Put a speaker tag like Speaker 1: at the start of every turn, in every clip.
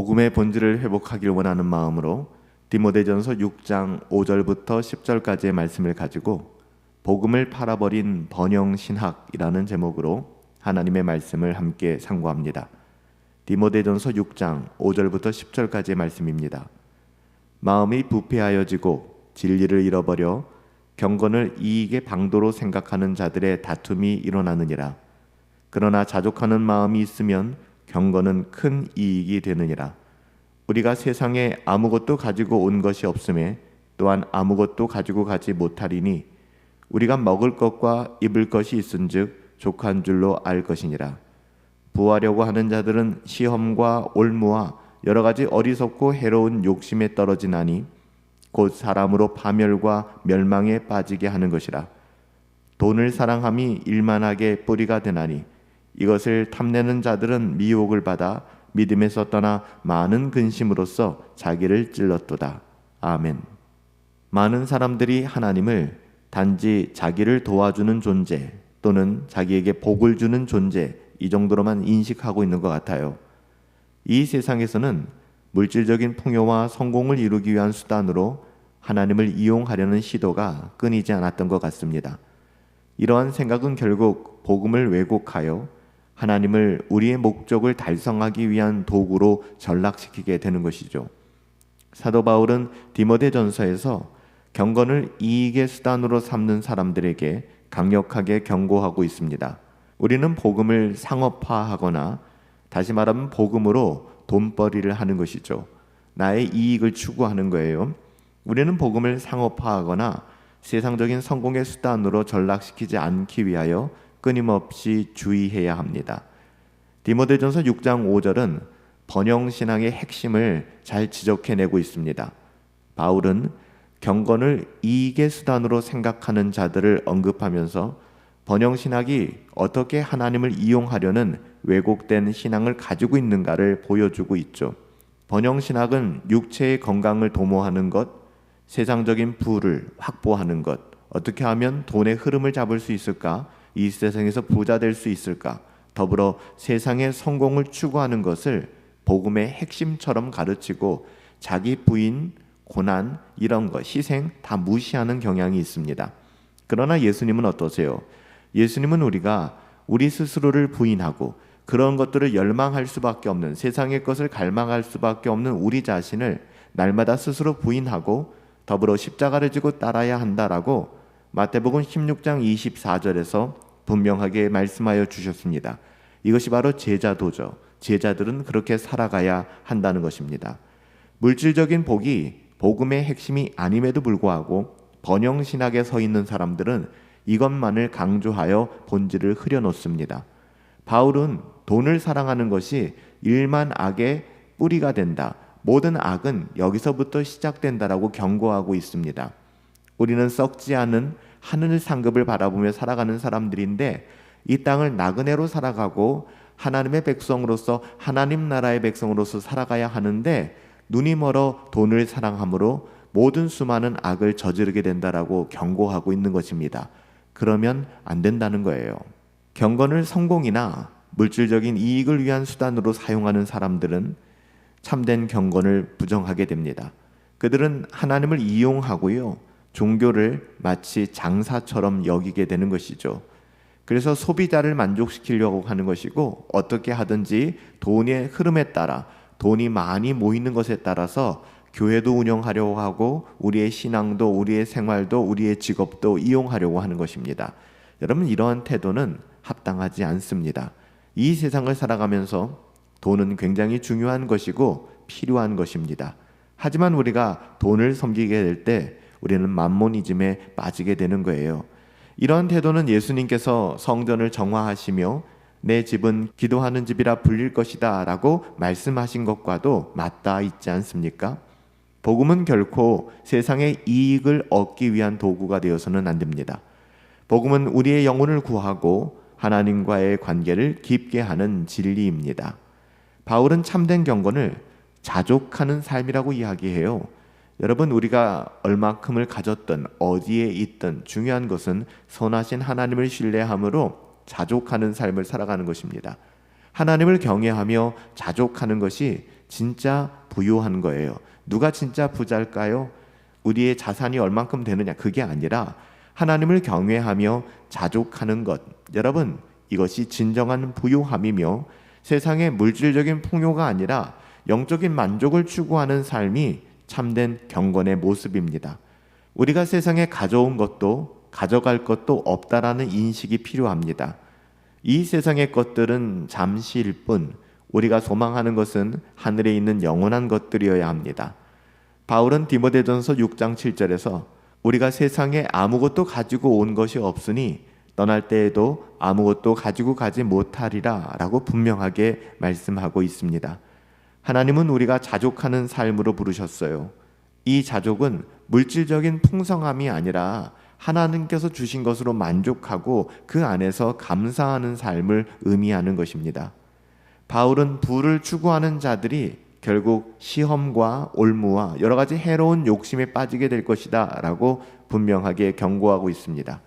Speaker 1: 복음의 본질을 회복하길 원하는 마음으로 디모데전서 6장 5절부터 10절까지의 말씀을 가지고 복음을 팔아버린 번영신학이라는 제목으로 하나님의 말씀을 함께 상고합니다. 디모데전서 6장 5절부터 10절까지의 말씀입니다. 마음이 부패하여지고 진리를 잃어버려 경건을 이익의 방도로 생각하는 자들의 다툼이 일어나느니라. 그러나 자족하는 마음이 있으면 경건은 큰 이익이 되느니라. 우리가 세상에 아무것도 가지고 온 것이 없음에 또한 아무것도 가지고 가지 못하리니 우리가 먹을 것과 입을 것이 있은즉 족한 줄로 알 것이니라. 부하려고 하는 자들은 시험과 올무와 여러 가지 어리석고 해로운 욕심에 떨어지나니 곧 사람으로 파멸과 멸망에 빠지게 하는 것이라. 돈을 사랑함이 일만하게 뿌리가 되나니 이것을 탐내는 자들은 미혹을 받아 믿음에서 떠나 많은 근심으로써 자기를 찔렀도다. 아멘. 많은 사람들이 하나님을 단지 자기를 도와주는 존재 또는 자기에게 복을 주는 존재 이 정도로만 인식하고 있는 것 같아요. 이 세상에서는 물질적인 풍요와 성공을 이루기 위한 수단으로 하나님을 이용하려는 시도가 끊이지 않았던 것 같습니다. 이러한 생각은 결국 복음을 왜곡하여 하나님을 우리의 목적을 달성하기 위한 도구로 전락시키게 되는 것이죠. 사도 바울은 디모데전서에서 경건을 이익의 수단으로 삼는 사람들에게 강력하게 경고하고 있습니다. 우리는 복음을 상업화하거나 다시 말하면 복음으로 돈벌이를 하는 것이죠. 나의 이익을 추구하는 거예요. 우리는 복음을 상업화하거나 세상적인 성공의 수단으로 전락시키지 않기 위하여 끊임없이 주의해야 합니다. 디모데전서 6장 5절은 번영신앙의 핵심을 잘 지적해내고 있습니다. 바울은 경건을 이익의 수단으로 생각하는 자들을 언급하면서 번영신학이 어떻게 하나님을 이용하려는 왜곡된 신앙을 가지고 있는가를 보여주고 있죠. 번영신학은 육체의 건강을 도모하는 것, 세상적인 부를 확보하는 것, 어떻게 하면 돈의 흐름을 잡을 수 있을까? 이 세상에서 부자 될 수 있을까? 더불어 세상의 성공을 추구하는 것을 복음의 핵심처럼 가르치고 자기 부인, 고난, 이런 것, 희생 다 무시하는 경향이 있습니다. 그러나 예수님은 어떠세요? 예수님은 우리가 우리 스스로를 부인하고 그런 것들을 열망할 수밖에 없는, 세상의 것을 갈망할 수밖에 없는 우리 자신을 날마다 스스로 부인하고 더불어 십자가를 지고 따라야 한다라고 마태복음 16장 24절에서 분명하게 말씀하여 주셨습니다. 이것이 바로 제자도죠. 제자들은 그렇게 살아가야 한다는 것입니다. 물질적인 복이 복음의 핵심이 아님에도 불구하고 번영신학에 서 있는 사람들은 이것만을 강조하여 본질을 흐려놓습니다. 바울은 돈을 사랑하는 것이 일만 악의 뿌리가 된다. 모든 악은 여기서부터 시작된다라고 경고하고 있습니다. 우리는 썩지 않은 하늘 상급을 바라보며 살아가는 사람들인데 이 땅을 나그네로 살아가고 하나님의 백성으로서 하나님 나라의 백성으로서 살아가야 하는데 눈이 멀어 돈을 사랑함으로 모든 수많은 악을 저지르게 된다라고 경고하고 있는 것입니다. 그러면 안 된다는 거예요. 경건을 성공이나 물질적인 이익을 위한 수단으로 사용하는 사람들은 참된 경건을 부정하게 됩니다. 그들은 하나님을 이용하고요, 종교를 마치 장사처럼 여기게 되는 것이죠. 그래서 소비자를 만족시키려고 하는 것이고 어떻게 하든지 돈의 흐름에 따라 돈이 많이 모이는 것에 따라서 교회도 운영하려고 하고 우리의 신앙도 우리의 생활도 우리의 직업도 이용하려고 하는 것입니다. 여러분, 이러한 태도는 합당하지 않습니다. 이 세상을 살아가면서 돈은 굉장히 중요한 것이고 필요한 것입니다. 하지만 우리가 돈을 섬기게 될 때 우리는 맘모니즘에 빠지게 되는 거예요. 이러한 태도는 예수님께서 성전을 정화하시며 내 집은 기도하는 집이라 불릴 것이다 라고 말씀하신 것과도 맞닿아 있지 않습니까? 복음은 결코 세상의 이익을 얻기 위한 도구가 되어서는 안 됩니다. 복음은 우리의 영혼을 구하고 하나님과의 관계를 깊게 하는 진리입니다. 바울은 참된 경건을 자족하는 삶이라고 이야기해요. 여러분, 우리가 얼마큼을 가졌든 어디에 있든 중요한 것은 선하신 하나님을 신뢰함으로 자족하는 삶을 살아가는 것입니다. 하나님을 경외하며 자족하는 것이 진짜 부유한 거예요. 누가 진짜 부자일까요? 우리의 자산이 얼만큼 되느냐, 그게 아니라 하나님을 경외하며 자족하는 것. 여러분, 이것이 진정한 부유함이며 세상의 물질적인 풍요가 아니라 영적인 만족을 추구하는 삶이 참된 경건의 모습입니다. 우리가 세상에 가져온 것도 가져갈 것도 없다라는 인식이 필요합니다. 이 세상의 것들은 잠시일 뿐 우리가 소망하는 것은 하늘에 있는 영원한 것들이어야 합니다. 바울은 디모데전서 6장 7절에서 우리가 세상에 아무것도 가지고 온 것이 없으니 떠날 때에도 아무것도 가지고 가지 못하리라 라고 분명하게 말씀하고 있습니다. 하나님은 우리가 자족하는 삶으로 부르셨어요. 이 자족은 물질적인 풍성함이 아니라 하나님께서 주신 것으로 만족하고 그 안에서 감사하는 삶을 의미하는 것입니다. 바울은 부를 추구하는 자들이 결국 시험과 올무와 여러 가지 해로운 욕심에 빠지게 될 것이다 라고 분명하게 경고하고 있습니다.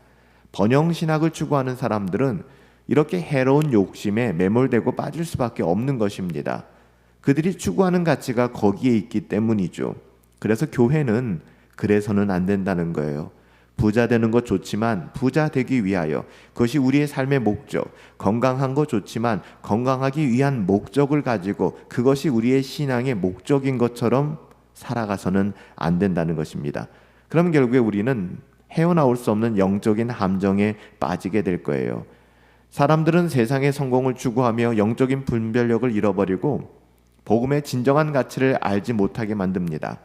Speaker 1: 번영신학을 추구하는 사람들은 이렇게 해로운 욕심에 매몰되고 빠질 수밖에 없는 것입니다. 그들이 추구하는 가치가 거기에 있기 때문이죠. 그래서 교회는 그래서는 안 된다는 거예요. 부자 되는 것 좋지만 부자 되기 위하여, 그것이 우리의 삶의 목적, 건강한 것 좋지만 건강하기 위한 목적을 가지고 그것이 우리의 신앙의 목적인 것처럼 살아가서는 안 된다는 것입니다. 그럼 결국에 우리는 헤어나올 수 없는 영적인 함정에 빠지게 될 거예요. 사람들은 세상의 성공을 추구하며 영적인 분별력을 잃어버리고 복음의 진정한 가치를 알지 못하게 만듭니다.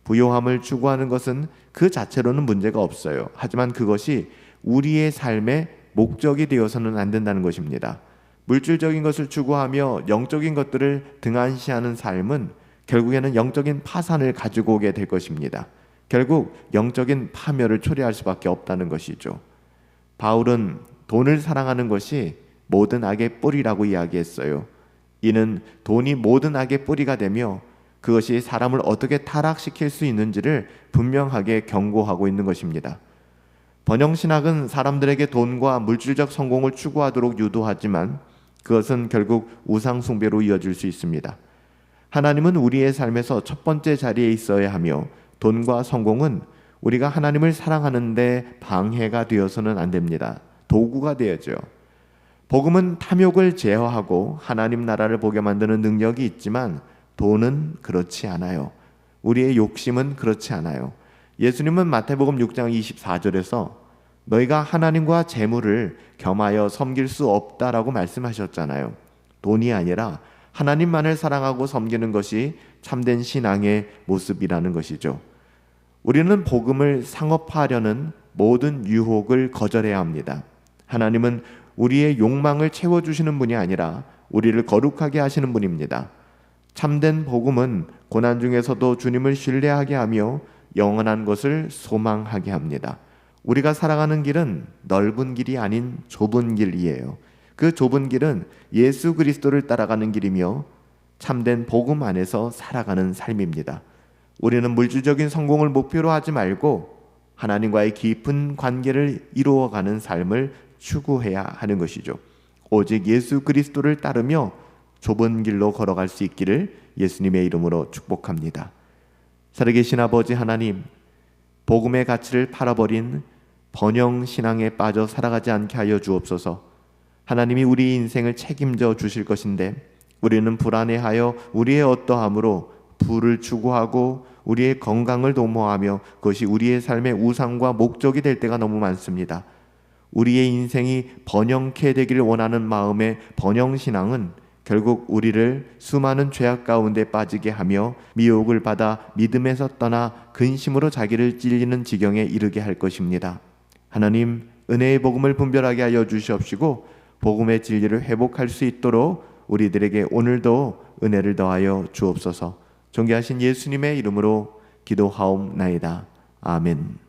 Speaker 1: 부요함을 추구하는 것은 그 자체로는 문제가 없어요. 하지만 그것이 우리의 삶의 목적이 되어서는 안 된다는 것입니다. 물질적인 것을 추구하며 영적인 것들을 등한시하는 삶은 결국에는 영적인 파산을 가지고 오게 될 것입니다. 결국 영적인 파멸을 초래할 수밖에 없다는 것이죠. 바울은 돈을 사랑하는 것이 모든 악의 뿌리라고 이야기했어요. 이는 돈이 모든 악의 뿌리가 되며 그것이 사람을 어떻게 타락시킬 수 있는지를 분명하게 경고하고 있는 것입니다. 번영신학은 사람들에게 돈과 물질적 성공을 추구하도록 유도하지만 그것은 결국 우상숭배로 이어질 수 있습니다. 하나님은 우리의 삶에서 첫 번째 자리에 있어야 하며 돈과 성공은 우리가 하나님을 사랑하는 데 방해가 되어서는 안 됩니다. 도구가 되어야죠. 복음은 탐욕을 제어하고 하나님 나라를 보게 만드는 능력이 있지만 돈은 그렇지 않아요. 우리의 욕심은 그렇지 않아요. 예수님은 마태복음 6장 24절에서 너희가 하나님과 재물을 겸하여 섬길 수 없다라고 말씀하셨잖아요. 돈이 아니라 하나님만을 사랑하고 섬기는 것이 참된 신앙의 모습이라는 것이죠. 우리는 복음을 상업화하려는 모든 유혹을 거절해야 합니다. 하나님은 우리의 욕망을 채워주시는 분이 아니라 우리를 거룩하게 하시는 분입니다. 참된 복음은 고난 중에서도 주님을 신뢰하게 하며 영원한 것을 소망하게 합니다. 우리가 살아가는 길은 넓은 길이 아닌 좁은 길이에요. 그 좁은 길은 예수 그리스도를 따라가는 길이며 참된 복음 안에서 살아가는 삶입니다. 우리는 물질적인 성공을 목표로 하지 말고 하나님과의 깊은 관계를 이루어가는 삶을 추구해야 하는 것이죠. 오직 예수 그리스도를 따르며 좁은 길로 걸어갈 수 있기를 예수님의 이름으로 축복합니다. 살아계신 아버지 하나님, 복음의 가치를 팔아버린 번영신앙에 빠져 살아가지 않게 하여 주옵소서. 하나님이 우리 인생을 책임져 주실 것인데 우리는 불안해하여 우리의 어떠함으로 부를 추구하고 우리의 건강을 도모하며 그것이 우리의 삶의 우상과 목적이 될 때가 너무 많습니다. 우리의 인생이 번영케 되기를 원하는 마음의 번영신앙은 결국 우리를 수많은 죄악 가운데 빠지게 하며 미혹을 받아 믿음에서 떠나 근심으로 자기를 찔리는 지경에 이르게 할 것입니다. 하나님, 은혜의 복음을 분별하게 하여 주시옵시고 복음의 진리를 회복할 수 있도록 우리들에게 오늘도 은혜를 더하여 주옵소서. 존귀하신 예수님의 이름으로 기도하옵나이다. 아멘.